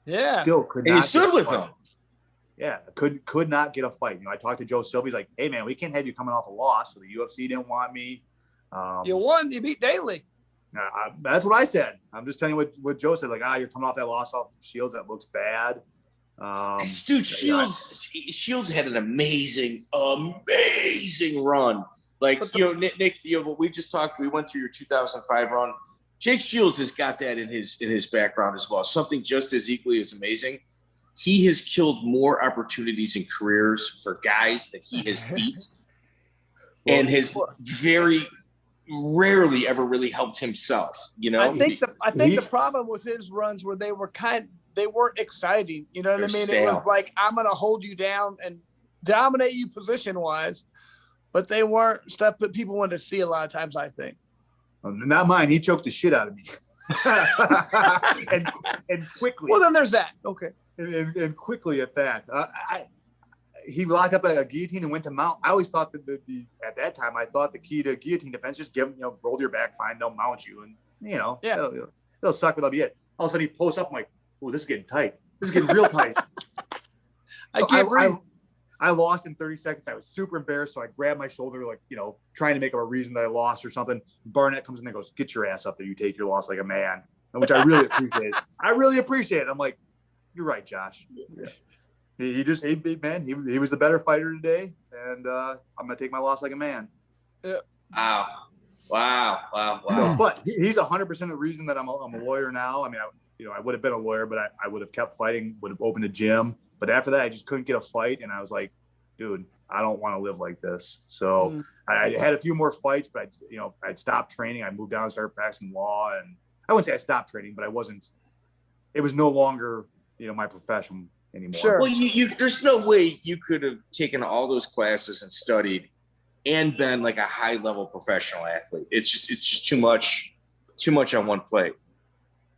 Yeah. Still could And not. he stood with him. Yeah, could not get a fight. I talked to Joe Silva. He's like, hey, man, we can't have you coming off a loss. So the UFC didn't want me. You won. You beat Daly. That's what I said. I'm just telling you what Joe said. Like, you're coming off that loss off Shields. That looks bad. Dude, Shields had an amazing run. Like, Nick, what we just talked, we went through your 2005 run. Jake Shields has got that in his background as well. Something just as equally as amazing. He has killed more opportunities in careers for guys that he has beat and has very rarely ever really helped himself. I think the problem with his runs were they weren't exciting. You know what I mean? Stale. It was like, I'm going to hold you down and dominate you position wise, but they weren't stuff that people wanted to see a lot of times, I think. Not mine. He choked the shit out of me. and quickly. Well, then there's that. Okay. And quickly at that. He locked up a guillotine and went to mount. I always thought that at that time, I thought the key to guillotine defense, just give them, roll your back, fine, they'll mount you. And, it'll suck, but that'll be it. All of a sudden he posts up, I'm like, oh, this is getting tight. This is getting real tight. I can't breathe. I lost in 30 seconds. I was super embarrassed. So I grabbed my shoulder, like, trying to make up a reason that I lost or something. Barnett comes in and goes, get your ass up there. You take your loss like a man, which I really appreciate. I'm like, you're right, Josh. Yeah. He was the better fighter today. And I'm going to take my loss like a man. Yeah. Wow. But he's 100% the reason that I'm a lawyer now. I mean, I would have been a lawyer, but I would have kept fighting, would have opened a gym. But after that, I just couldn't get a fight. And I was like, dude, I don't want to live like this. So I had a few more fights, but I'd stopped training. I moved down and started practicing law. And I wouldn't say I stopped training, but it was no longer, my profession anymore. Sure. Well, there's no way you could have taken all those classes and studied and been like a high level professional athlete. It's just too much on one plate.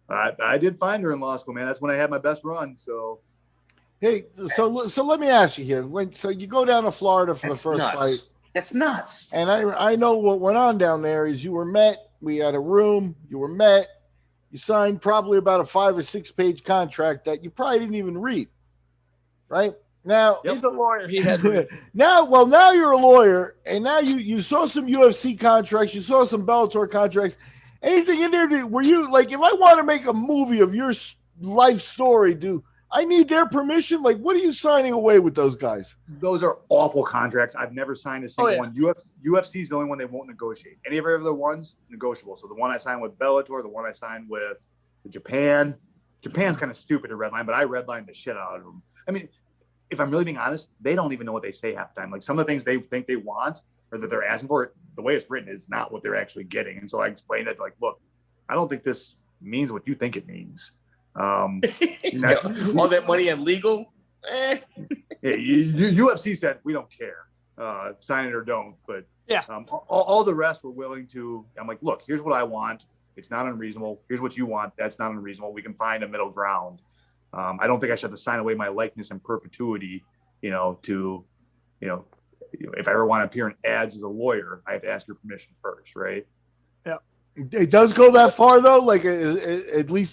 I did find her in law school, man. That's when I had my best run. So. Hey, so let me ask you here. So you go down to Florida for the first fight. That's nuts. And I know what went on down there is you were met. We had a room. You were met. You signed probably about a 5 or 6 page contract that you probably didn't even read. Right now, he's a lawyer. He had now you're a lawyer, and now you saw some UFC contracts. You saw some Bellator contracts. Anything in there? Were you like, if I want to make a movie of your life story, I need their permission? Like, what are you signing away with those guys? Those are awful contracts. I've never signed a single one. UFC is the only one they won't negotiate. Any of the other ones, negotiable. So the one I signed with Bellator, the one I signed with Japan's kind of stupid to redline, but I redlined the shit out of them. I mean, if I'm really being honest, they don't even know what they say half the time. Like, some of the things they think they want or that they're asking for, the way it's written is not what they're actually getting. And so I explained it like, look, I don't think this means what you think it means. All that money on legal. Yeah, UFC said we don't care, sign it or don't. But all the rest were willing to. I'm like, look, here's what I want. It's not unreasonable. Here's what you want. That's not unreasonable. We can find a middle ground. I don't think I should have to sign away my likeness in perpetuity. To if I ever want to appear in ads as a lawyer, I have to ask your permission first, right? Yeah. It does go that far though. Like at least.